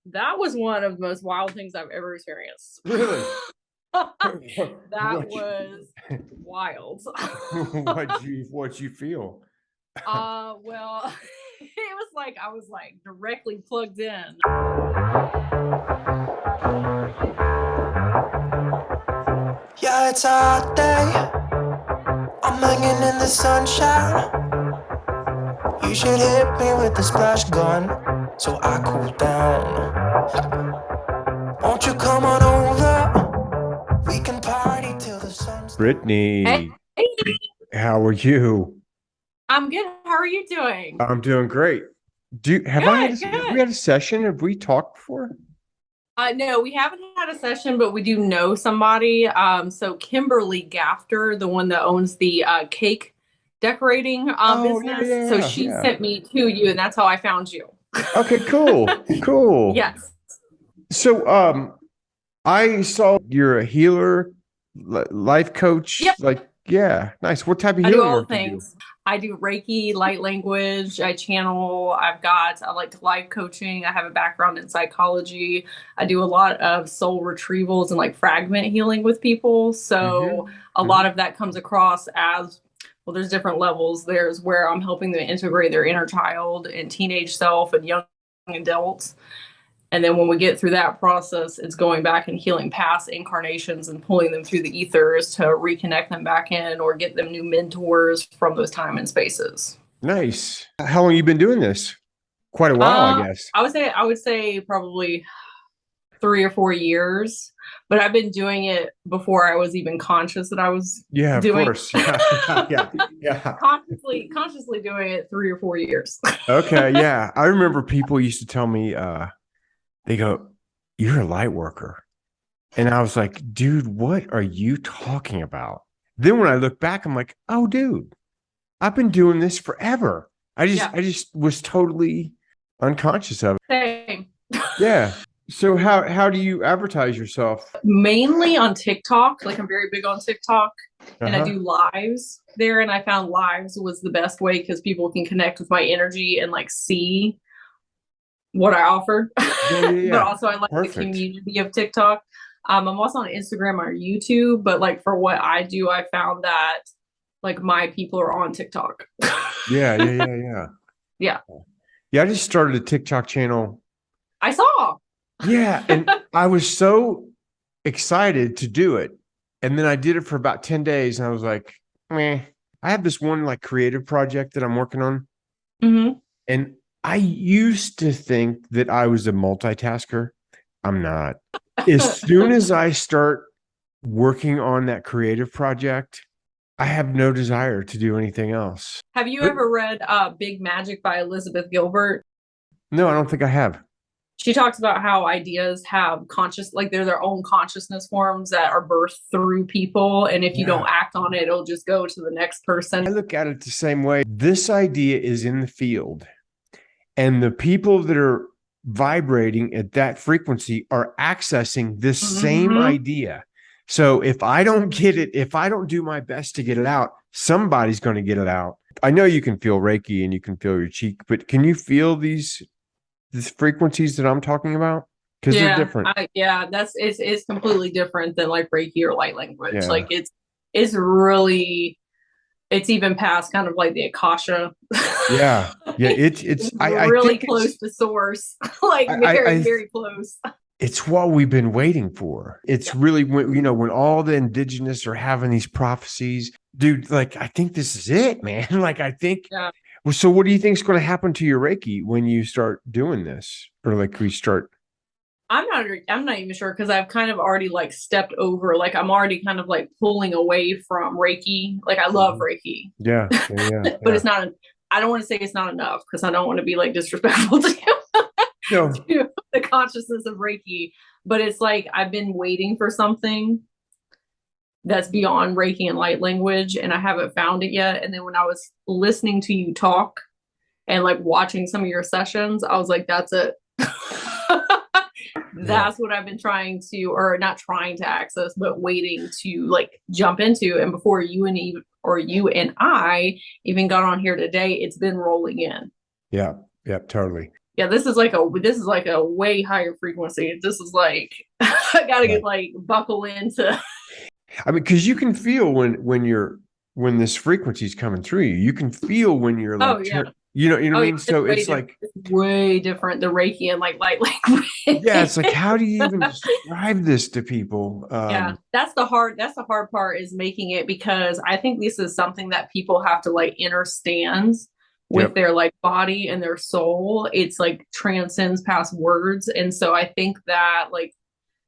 That was one of the most wild things I've ever experienced. Really? That What was wild. what you feel? Well, it was like I was like directly plugged in. Yeah, it's a hot day. I'm hanging in the sunshine. You should hit me with the splash gun so I cool down. Won't you come on over? We can party till the sun's Hey, Brittany, how are you? I'm good. How are you doing? I'm doing great. Good, Have we good. had a session? Have we talked before? No, we haven't had a session, but we do know somebody. So Kimberly Gafter, the one that owns the cake decorating Oh, yeah, business. So yeah, she yeah. sent me to you, and that's how I found you. Okay, cool. Cool. Yes. So, I saw you're a healer, life coach. Yep. Like, yeah, nice. What type of I do healing all the work do you do? things. I do Reiki, light language, I channel, I like life coaching. I have a background in psychology. I do a lot of soul retrievals and like fragment healing with people. So Mm-hmm. a lot Mm-hmm. of that comes across as well, there's different levels. There's where I'm helping them integrate their inner child and teenage self and young adults. And then when we get through that process, it's going back and healing past incarnations and pulling them through the ethers to reconnect them back in or get them new mentors from those time and spaces. Nice. How long you been doing this? Quite a while, I guess. I would say probably 3 or 4 years, but I've been doing it before I was even conscious that I was Yeah, of doing course. Yeah, yeah, yeah, yeah. consciously doing it 3 or 4 years. Okay, yeah. I remember people used to tell me, they go, "You're a light worker." And I was like, dude, what are you talking about? Then when I look back, I'm like, oh, dude, I've been doing this forever. Yeah, I just was totally unconscious of it. same. Yeah. So how do you advertise yourself? Mainly on TikTok. Like I'm very big on TikTok and I Uh-huh. do lives there. And I found lives was the best way because people can connect with my energy and like see what I offer. Yeah, yeah, But yeah. also I like the Perfect. community of TikTok. I'm also on Instagram or YouTube, but like for what I do, I found that like my people are on TikTok. Yeah, yeah, yeah, yeah. Yeah, Yeah, I just started a TikTok channel. I saw. Yeah, and I was so excited to do it. And then I did it for about 10 days and I was like, meh. I have this one like creative project that I'm working on. Hmm. And I used to think that I was a multitasker. I'm not. As soon as I start working on that creative project, I have no desire to do anything else. Have you But ever read Big Magic by Elizabeth Gilbert? no, I don't think I have. She talks about how ideas have conscious, like they're their own consciousness forms that are birthed through people. And if you Yeah. don't act on it, it'll just go to the next I person. look at it the same way. This idea is in the field, and the people that are vibrating at that frequency are accessing this same Hmm. idea. So if I don't get it, if I don't do my best to get it out, somebody's going to get it out. I know you can feel Reiki and you can feel your cheek, but can you feel these frequencies that I'm talking about? Because they're Yeah, different. yeah, it's completely different than like Reiki or light language. Yeah. Like it's really it's even past kind of like the Akasha. Yeah. Yeah. It's I really think close to source, like very, I very close. it's what we've been waiting for. It's Yeah. really when, when all the indigenous are having these prophecies, dude, like, I think this is it, man. Like, I think, Yeah. well, so what do you think is going to happen to your Reiki when you start doing this? Or like we start, I'm not even sure because I've kind of already like stepped over, like I'm already kind of like pulling away from Reiki. Like I love Mhm. Reiki, Yeah, yeah, yeah, but yeah. it's not, I don't want to say it's not enough because I don't want to be like disrespectful No, to the consciousness of Reiki. But it's like I've been waiting for something that's beyond Reiki and light language, and I haven't found it yet. And then when I was listening to you talk and like watching some of your sessions, I was like, that's it. yeah, That's what I've been trying to, or not trying to access, but waiting to like jump into. And before you and Eve or you and I even got on here today, it's been rolling in. yeah, yeah, totally. Yeah, this is like a way higher frequency. This is like I gotta get like buckle into. I mean, because you can feel when this frequency is coming through you. You can feel when you're like, Oh yeah. you know what I Oh yeah. mean? So it's like, it's way different. The Reiki and like light language. yeah, it's like, how do you even describe this to people? Yeah, that's the hard part is making it, because I think this is something that people have to like understand with Yep. their like body and their soul. It's like transcends past words. And so I think that like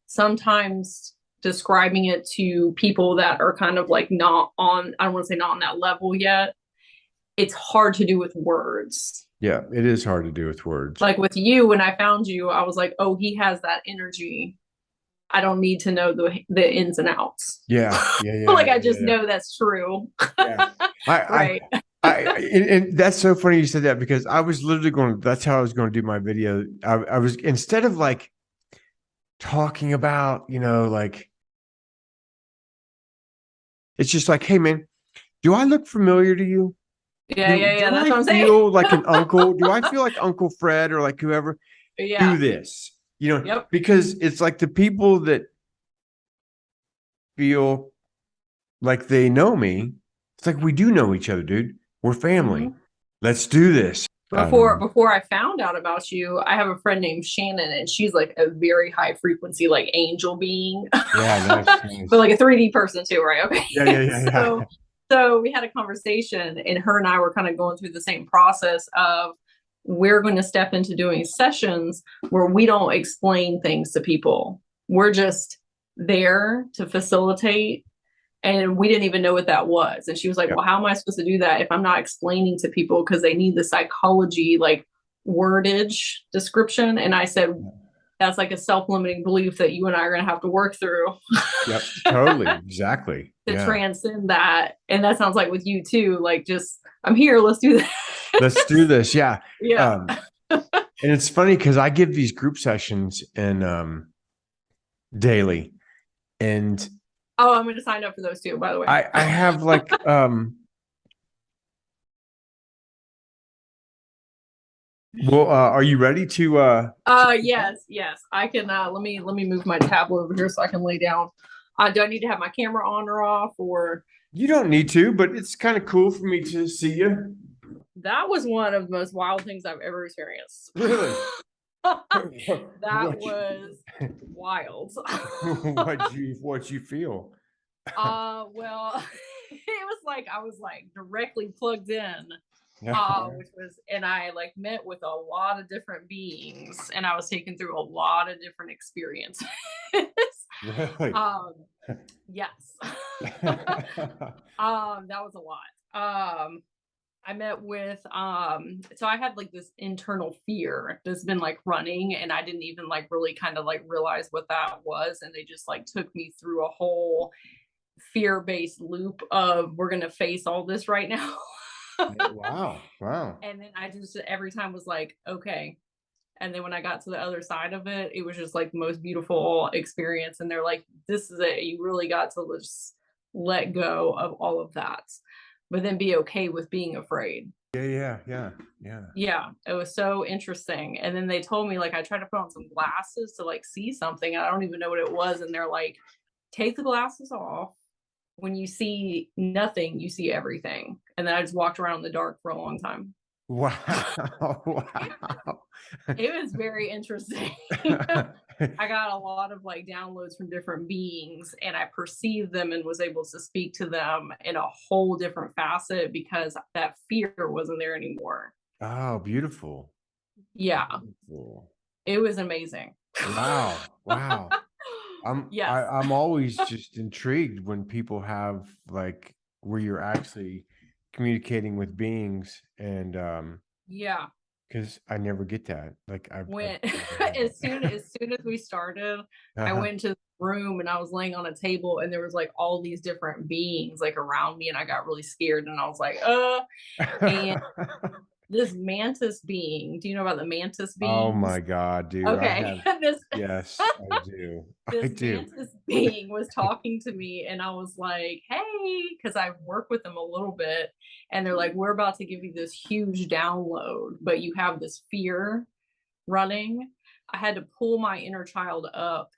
sometimes describing it to people that are kind of like not on, I don't want to say not on that level yet, it's hard to do with words. Yeah, it is hard to do with words. Like with you, when I found you, I was like, oh, he has that energy. I don't need to know the ins and outs. Yeah. Like I just know that's true. Yeah. Right. And that's so funny you said that, because I was literally that's how I was going to do my video. I was, instead of like talking about, like, it's just like, hey man, do I look familiar to you? Yeah. That's what I'm saying. Feel like an uncle? Do I feel like Uncle Fred or like whoever? Yeah. Do this, Yep. because it's like the people that feel like they know me. It's like, we do know each other, dude. We're family. Mm-hmm. Let's do this. Before I found out about you, I have a friend named Shannon, and she's like a very high frequency, like angel being. Yeah, nice. But like a 3D person too, right? Okay. Yeah. So we had a conversation, and her and I were kind of going through the same process of, we're going to step into doing sessions where we don't explain things to people. We're just there to facilitate. And we didn't even know what that was. And she was like, well, how am I supposed to do that if I'm not explaining to people, because they need the psychology, like wordage description? And I said, that's like a self-limiting belief that you and I are going to have to work through. Yep, totally. Exactly. To transcend that. And that sounds like with you too, like, just, I'm here, let's do that. Let's do this. Yeah. Yeah. And it's funny because I give these group sessions and daily, and oh, I'm going to sign up for those too, by the way. I have like well, are you ready to yes, I can. Let me move my tablet over here so I can lay down. Do I need to have my camera on or off, or? You don't need to, but it's kind of cool for me to see you. That was one of the most wild things I've ever experienced. Really? That was wild. What'd you feel? Well, it was like I was like directly plugged in. And I like met with a lot of different beings, and I was taken through a lot of different experiences. Really? Yes. That was a lot. I met with so I had like this internal fear that's been like running, and I didn't even like really kind of like realize what that was, and they just like took me through a whole fear-based loop of, we're gonna face all this right now. Wow. And then I just every time was like, okay. And then when I got to the other side of it, it was just like the most beautiful experience. And they're like, this is it. You really got to just let go of all of that, but then be okay with being afraid. Yeah. Yeah, it was so interesting. And then they told me, like, I tried to put on some glasses to like see something. I don't even know what it was. And they're like, take the glasses off. When you see nothing, you see everything. And then I just walked around in the dark for a long time. Wow. It was very interesting. I got a lot of like downloads from different beings, and I perceived them and was able to speak to them in a whole different facet, because that fear wasn't there anymore. Oh, beautiful. Yeah. Beautiful. It was amazing. Wow. I'm always just intrigued when people have like where you're actually communicating with beings, and yeah, because I never get that. Like as soon as we started, I went to the room and I was laying on a table, and there was like all these different beings like around me, and I got really scared, and I was like, and this mantis being, do you know about the mantis being? Oh my God, dude. Okay. Yes, I do. Mantis being was talking to me, and I was like, hey, because I've worked with them a little bit, and they're like, we're about to give you this huge download, but you have this fear. running, I had to pull my inner child up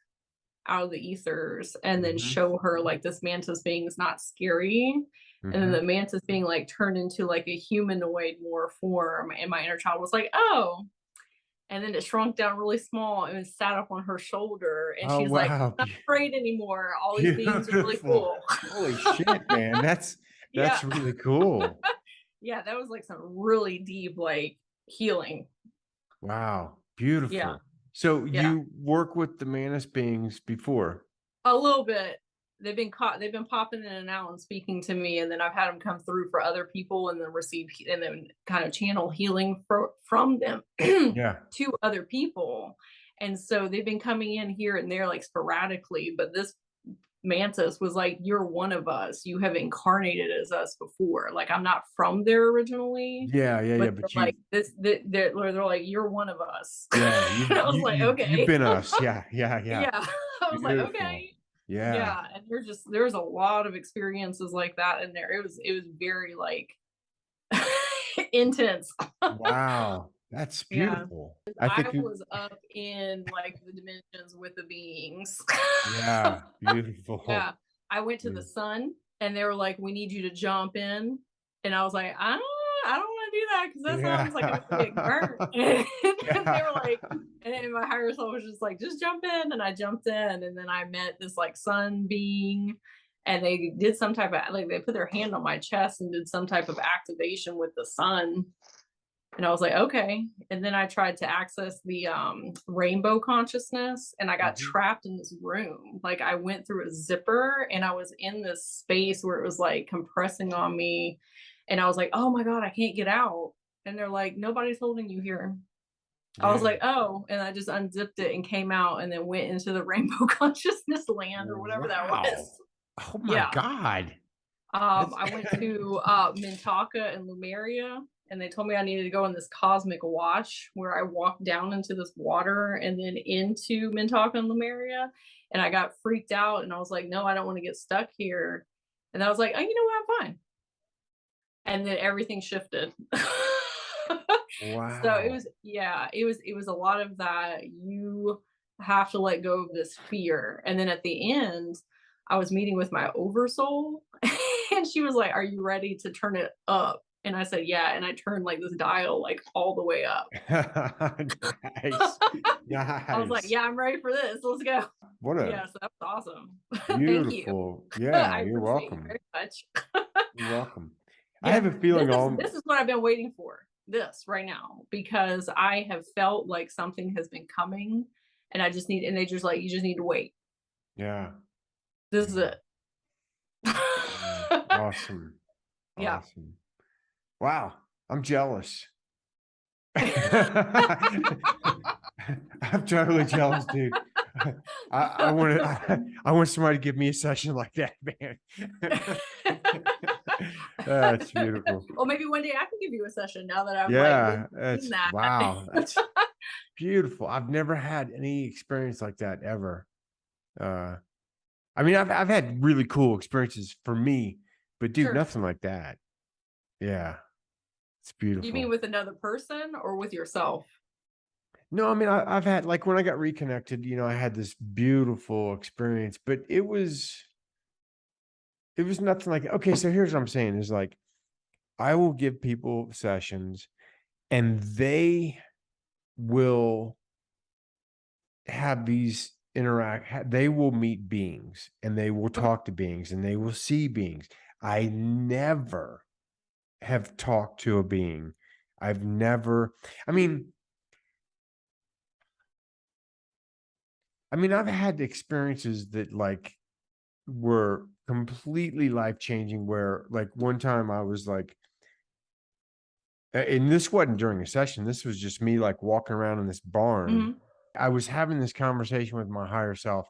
out of the ethers and then Mhm. show her like this mantis being is not scary. And then Mhm. the mantis being like turned into like a humanoid more form. And my inner child was like, oh. And then it shrunk down really small and sat up on her shoulder. And Oh, she's like, wow. I'm not afraid anymore. All these beings are really Beautiful. cool. Holy shit, man. Yeah. That's really cool. Yeah. That was like some really deep, like healing. Wow. Yeah. Beautiful. So Yeah. you work with the Manus beings before? A little bit. They've been popping in and out and speaking to me, and then I've had them come through for other people and then receive and then kind of channel healing from them Yeah. to other people. And so they've been coming in here and there like sporadically, but this mantis was like, you're one of us. You have incarnated as us before. Like I'm not from there originally, Yeah, yeah, yeah. but they're But like this they're like, you're one of us. yeah, And I was like, you've okay. been us. Yeah, yeah, yeah. Yeah. I was like, Beautiful. okay. Yeah. Yeah, and there's a lot of experiences like that in there. It was very like intense. Wow. That's Yeah. beautiful. I I think you, was up in like the dimensions with the beings. yeah, beautiful. Yeah. I went to the sun and they were like, we need you to jump in. And I was like, I don't want to do that because that Yeah. sounds like I'm gonna get burnt. And they were Yeah. like, and then my higher self was just like, just jump in. And I jumped in, and then I met this like sun being, and they did some type of like they put their hand on my chest and did some type of activation with the sun. And I was like, okay. And then I tried to access the rainbow consciousness, and I got Mhm. trapped in this room. Like I went through a zipper and I was in this space where it was like compressing on me. And I was like, oh my God, I can't get out. And they're like, nobody's holding you here. I was Yeah. like, oh, and I just unzipped it and came out and then went into the rainbow consciousness land or whatever that Wow. was. Oh my Yeah. God. That's I went to Mintaka and Lumeria, and they told me I needed to go in this cosmic wash where I walked down into this water and then into Mintaka and Lumeria. And I got freaked out and I was like, no, I don't want to get stuck here. And I was like, oh, you know what? I'm fine. And then everything shifted. So it wow. was, yeah, it was a lot of that. You have to let go of this fear. And then at the end, I was meeting with my oversoul and she was like, are you ready to turn it up? And I said, yeah. And I turned like this dial like all the way up. Nice. I was like, Nice. yeah, I'm ready for this. Let's go. What a Yeah, so that was awesome. Thank you. beautiful. Yeah, I you're appreciate you welcome. very much. You're welcome. I Yeah, have a feeling all this is what I've been waiting for. This right now because I have felt like something has been coming, and I just need. And they just like you just need to wait. yeah. This is Yeah. it. Yeah. Awesome. Yeah. Awesome. Wow. I'm jealous. I'm totally jealous, dude. I want I want somebody to give me a session like that, man. That's beautiful. Well, maybe one day I can give you a session now that I'm like Yeah, really that's seen that. wow. That's beautiful. I've never had any experience like that ever. Uh, I mean, I've had really cool experiences for me, but dude, Sure. nothing like that. Yeah, it's You mean beautiful. with another person or with yourself? No, I mean, I've had like when I got reconnected, I had this beautiful experience, but it was nothing like, okay, so here's what I'm saying is like, I will give people sessions and they will have these they will meet beings and they will talk to beings and they will see beings. I never have talked to a being. I've never, I mean, I've had experiences that like were completely life-changing where like one time I was like, and this wasn't during a session, this was just me like walking around in this barn. Mhm. I was having this conversation with my higher self,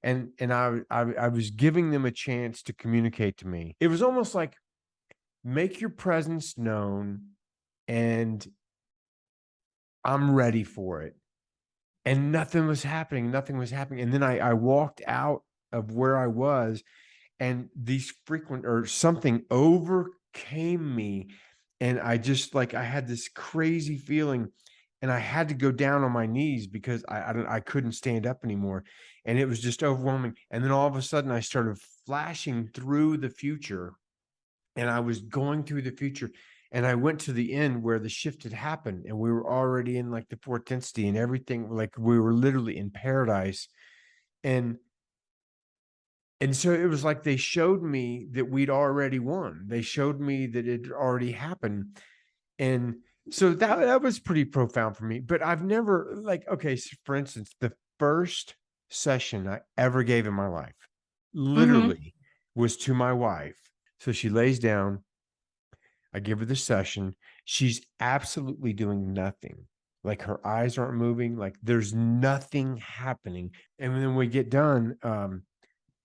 and I was giving them a chance to communicate to me. It was almost like make your presence known, and I'm ready for it. And nothing was happening. Nothing was happening. And then I walked out of where I was, and these frequent or something overcame me, and I just like I had this crazy feeling. and I had to go down on my knees because I couldn't stand up anymore. And it was just overwhelming. And then all of a sudden I started flashing through the future, and I was going through the future, and I went to the end where the shift had happened, and we were already in like the fourth density and everything. Like we were literally in paradise. And so it was like they showed me that we'd already won. They showed me that it already happened. And so that was pretty profound for me. But I've never, like, okay, so for instance, the first session I ever gave in my life literally was to my wife. So she lays down. I give her the session. She's absolutely doing nothing. Like her eyes aren't moving. Like there's nothing happening. And then we get done.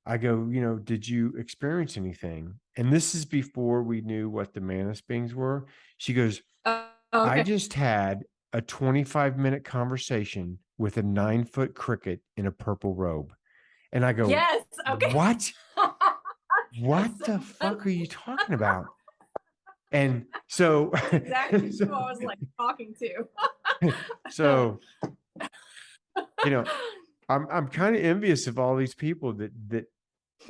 I go, did you experience anything? And this is before we knew what the Manus beings were. She goes, I Okay. just had a 25-minute conversation with a 9-foot cricket in a purple robe. And I go, Yes. Okay. what? What the fuck are you talking about? And so exactly who I was like talking to. So I'm kind of envious of all these people that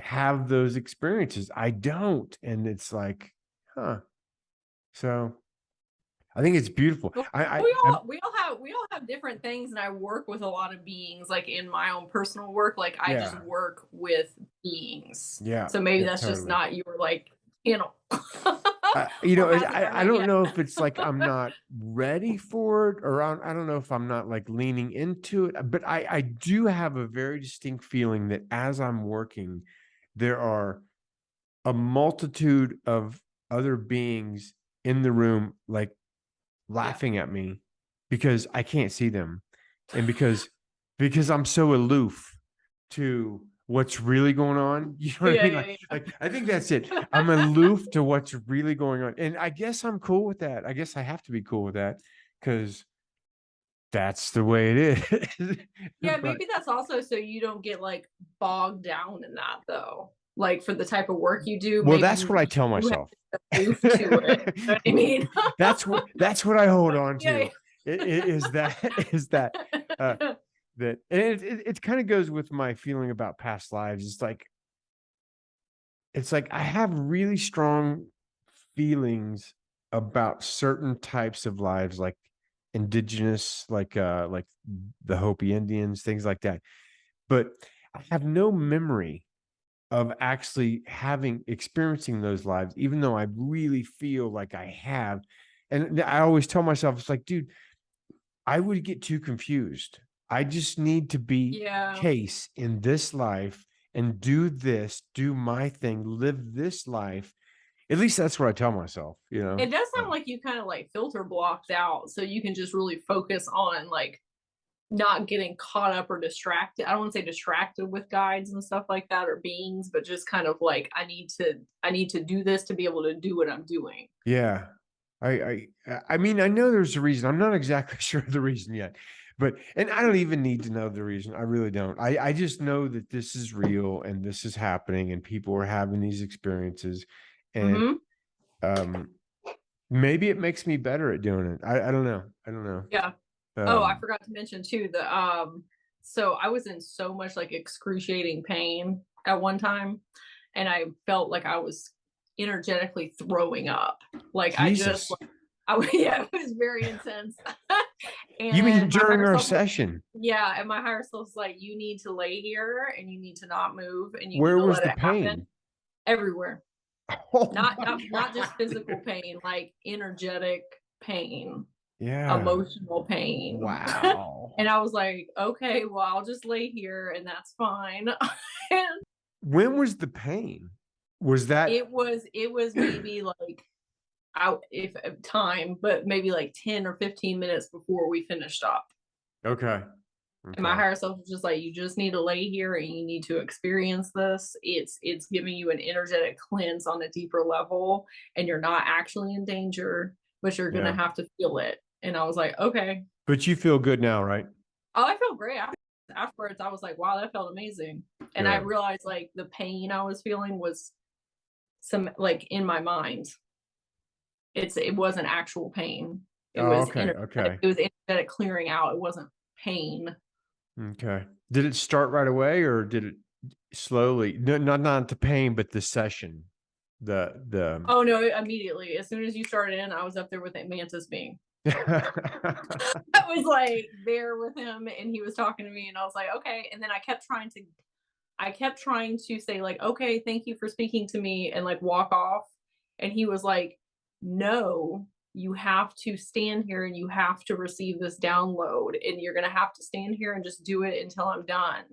have those experiences. I don't. And it's like, huh. So I think it's beautiful. We all have different things, and I work with a lot of beings, like in my own personal work. Like I just work with beings. Yeah. So maybe that's just not your like, I don't know if it's like I'm not ready for it, or I don't know if I'm not like leaning into it, but I do have a very distinct feeling that as I'm working, there are a multitude of other beings in the room, like laughing at me because I can't see them, and because I'm so aloof to what's really going on. You know what I mean? Like I think that's it. I'm aloof to what's really going on. And I guess I'm cool with that. I guess I have to be cool with that because that's the way it is. Yeah, maybe that's also so you don't get like bogged down in that though. Like for the type of work you do. Well, that's what I tell myself. Aloof to it. You know what I mean? That's what I hold on to. Is that that it kind of goes with my feeling about past lives. It's like I have really strong feelings about certain types of lives, like indigenous, like the Hopi Indians, things like that. But I have no memory of actually experiencing those lives, even though I really feel like I have. And I always tell myself, it's like, dude, I would get too confused. I just need to be Case in this life and do my thing, live this life. At least that's what I tell myself, It does sound like you kind of like filter blocked out so you can just really focus on like not getting caught up or distracted. I don't want to say distracted with guides and stuff like that or beings, but just kind of like I need to do this to be able to do what I'm doing. Yeah. I mean, I know there's a reason. I'm not exactly sure of the reason yet, and I don't even need to know the reason. I really don't. I just know that this is real and this is happening and people are having these experiences, and maybe it makes me better at doing it. I don't know. Yeah. I forgot to mention too, so I was in so much like excruciating pain at one time, and I felt like I was energetically throwing up. Like Jesus. it was very intense. And you mean during our session? Yeah, and my higher self's like, you need to lay here and you need to not move, and you where need to was let the it pain? happen. Everywhere. Oh not just physical pain, like energetic pain. Yeah. Emotional pain. Wow. And I was like, okay, well, I'll just lay here and that's fine. When was the pain? Was that it was maybe like but maybe like 10 or 15 minutes before we finished up. Okay. And my higher self was just like, you just need to lay here and you need to experience this. It's giving you an energetic cleanse on a deeper level, and you're not actually in danger, but you're gonna have to feel it. And I was like, okay. But you feel good now, right? Oh, I felt great. Afterwards, I was like, wow, that felt amazing. And I realized like the pain I was feeling was some like in my mind. It wasn't actual pain. It was okay. It was it clearing out. It wasn't pain. Okay. Did it start right away or did it slowly? No, not the pain, but the session. The Oh no, immediately. As soon as you started in, I was up there with a mantis being. I was like there with him and he was talking to me and I was like, okay. And then I kept trying to say like, okay, thank you for speaking to me and like walk off. And he was like, no, you have to stand here and you have to receive this download and you're going to have to stand here and just do it until I'm done.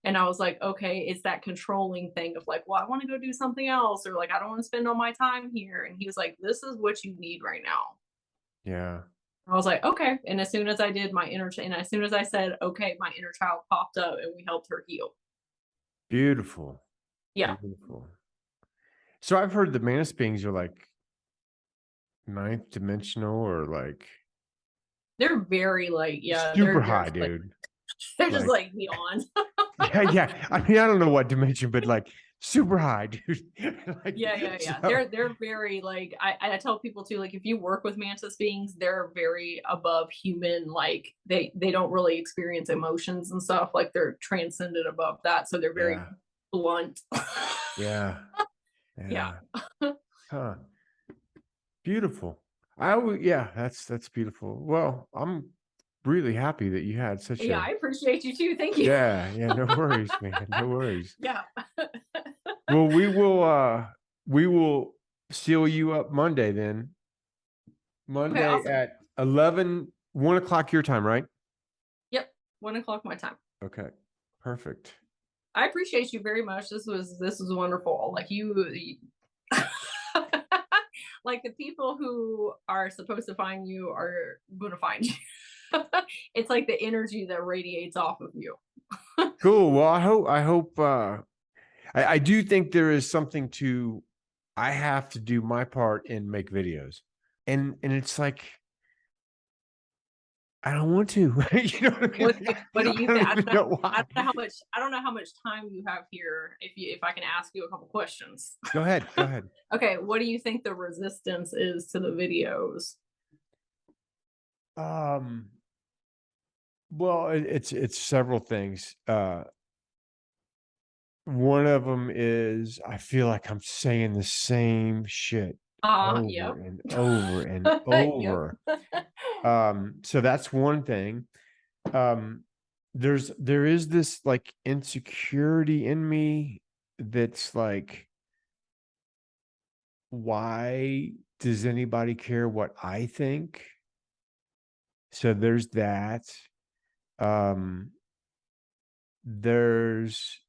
And I was like, okay, it's that controlling thing of like, well, I want to go do something else or like, I don't want to spend all my time here. And he was like, this is what you need right now. Yeah. I was like, okay. And as soon as I did and as soon as I said, okay, my inner child popped up and we helped her heal. Beautiful. Yeah. Beautiful. So I've heard the mantis beings are like ninth dimensional or like They're very like, yeah, super high, dude. Like, they're just like beyond. Yeah. I mean, I don't know what dimension, but like super high, dude. Like, yeah. so, They're very like I tell people too, like if you work with mantis beings, they're very above human. Like they don't really experience emotions and stuff. Like they're transcended above that. So they're very blunt. Yeah. Yeah. Huh. Beautiful. That's beautiful. Well, I'm really happy that you had such I appreciate you too. Thank you. Yeah, no worries, man. No worries. Yeah. Well, we will seal you up Monday then. Monday Okay, awesome. at 1 o'clock your time, right? Yep. 1 o'clock my time. Okay. Perfect. I appreciate you very much. This was wonderful. Like you like the people who are supposed to find you are going to find you. It's like the energy that radiates off of you. Cool. Well, I hope I do think there is something to I have to do my part and make videos. And it's like I don't want to. You know what I mean? What do you think? I don't know how much time you have here. If I can ask you a couple questions. Go ahead. Okay, what do you think the resistance is to the videos? Well, it's several things. One of them is I feel like I'm saying the same shit over and over and over. So that's one thing. There is this like insecurity in me that's like, why does anybody care what I think? So there's that. There's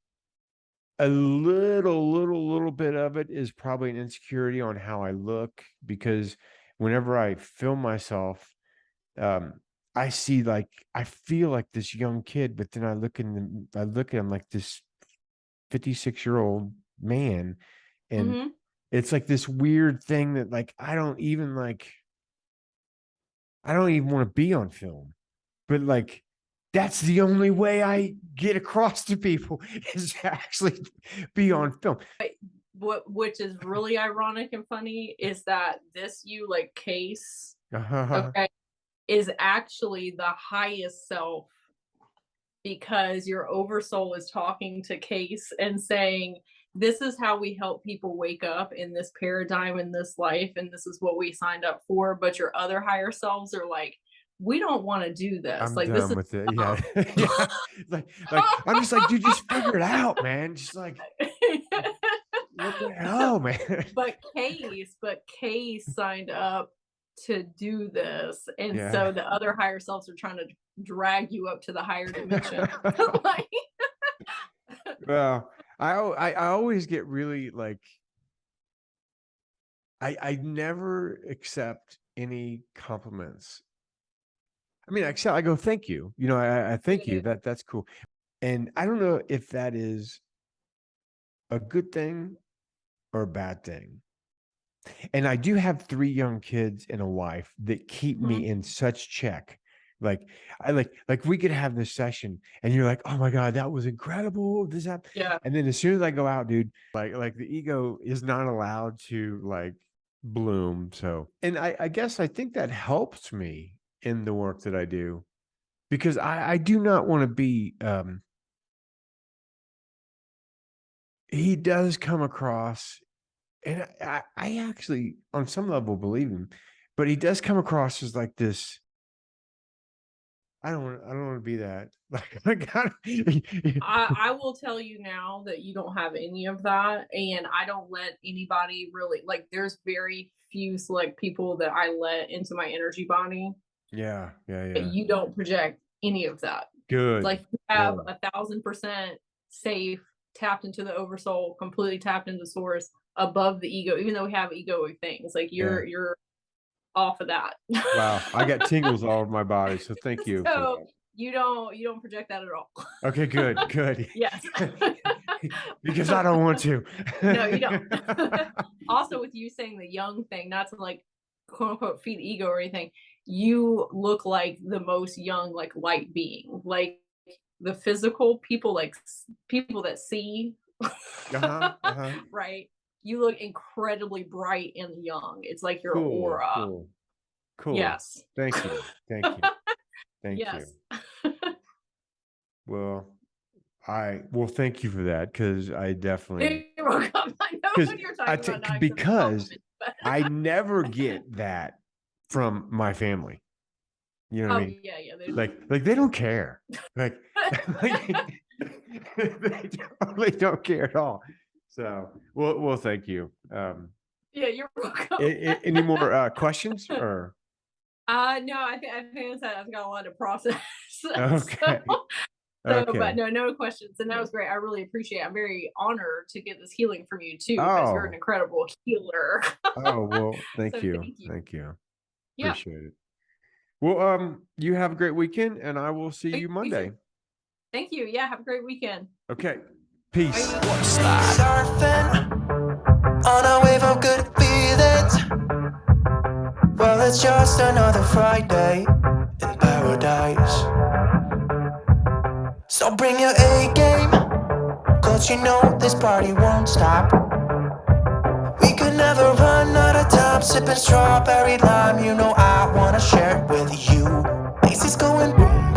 a little bit of it is probably an insecurity on how I look, because whenever I film myself, I see like I feel like this young kid, but then I look at him like this 56-year-old man, and it's like this weird thing that like I don't even want to be on film, but like that's the only way I get across to people is to actually be on film. Which is really ironic and funny is that this case, okay, is actually the highest self, because your oversoul is talking to Case and saying, this is how we help people wake up in this paradigm, in this life, and this is what we signed up for. But your other higher selves are like, we don't want to do this. I'm like done this is with it. Yeah. Like I'm just like, dude, just figure it out, man. Just like what the hell, man. But Case signed up to do this, and so the other higher selves are trying to drag you up to the higher dimension. Well, I always get really like I never accept any compliments. I mean, I go, thank you. You know, I thank you. That's cool. And I don't know if that is a good thing or a bad thing. And I do have 3 young kids and a wife that keep me in such check. Like I like we could have this session and you're like, oh my God, that was incredible. This happened. Yeah. And then as soon as I go out, dude, like the ego is not allowed to like bloom. So, and I guess I think that helps me in the work that I do, because I do not want to be, he does come across, and I actually, on some level, believe him, but he does come across as like this. I don't want to be that. I will tell you now that you don't have any of that, and I don't let anybody really, like, there's very few select people that I let into my energy body. Yeah, But yeah. you don't project any of that. Good. Like, you have Good. 1,000% safe, tapped into the oversoul, completely tapped into source, above the ego. Even though we have egoic things, like you're off of that. Wow, I got tingles all over my body, so thank you for So that. you don't project that at all. Okay, good. Yes. Because I don't want to. No, you don't. Also, with you saying the young thing, not to like quote unquote feed ego or anything, you look like the most young, like light being. Like the physical people, like people that see, right? You look incredibly bright and young. It's like your aura. Cool. Yes. Thank you. Thank you. Well, thank you for that, because I definitely, You're welcome. I know when you're talking about not because I never get that from my family. You know what I mean? Yeah. Like they don't care. Like, they don't care at all. So, well, thank you. Yeah, you're welcome. Any more questions or? No, I think I've got a lot to process. Okay. But no questions. And that was great. I really appreciate it. I'm very honored to get this healing from you too, because you're an incredible healer. Oh, well, thank So you. thank you. Thank you. Yeah. Appreciate it. Well, you have a great weekend, and I will see you Monday. Thank you. Yeah, have a great weekend. Okay. Peace. Surfing on a wave of good feelings. Well, it's just another Friday in paradise. So bring your A game, cause you know this party won't stop. We could never run out of time, sipping strawberry lime. You know I wanna share it with you. This is going boom.